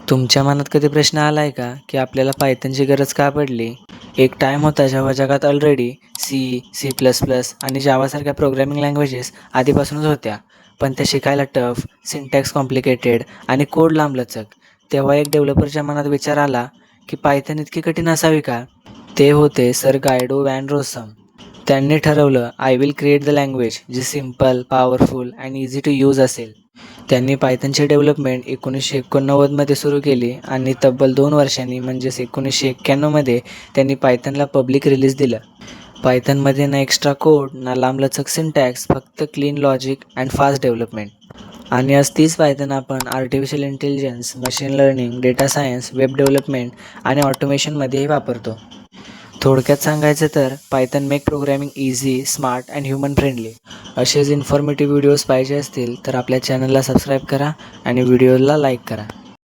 तुमच्या मनात कधी प्रश्न आलाय का की आपल्याला पायथनची गरज का पडली? एक टाईम होता जेव्हा जगात already C, C plus plus आणि जावासारख्या प्रोग्रॅमिंग लँग्वेजेस आधीपासूनच होत्या, पण त्या शिकायला टफ, सिंटॅक्स कॉम्प्लिकेटेड आणि कोड लांबलचक. तेव्हा एक डेव्हलपरच्या मनात विचार आला की पायथन इतकी कठीण असावी का? ते होते सर गायडो वॅन रोसम. त्यांनी ठरवलं I will create the language जी simple, powerful and easy to use असेल. त्यांनी पायथनची डेव्हलपमेंट 1989मध्ये सुरू केली आणि तब्बल 2 वर्षांनी म्हणजेच 1991मध्ये त्यांनी पायथनला पब्लिक रिलीज दिलं. पायथनमध्ये ना एक्स्ट्रा कोड, ना लांबलचक सिंटॅक्स, फक्त clean logic and fast development. आणि आज तीच पायथन आपण artificial intelligence, machine learning, data science, web development आणि ऑटोमेशनमध्येही वापरतो. थोडक्यात सांगायचं तर Python make programming easy, smart and human friendly. असेच इन्फॉर्मेटिव्ह व्हिडिओज पाहिजे असतील तर आपल्या चॅनलला सबस्क्राईब करा आणि व्हिडिओला लाईक करा.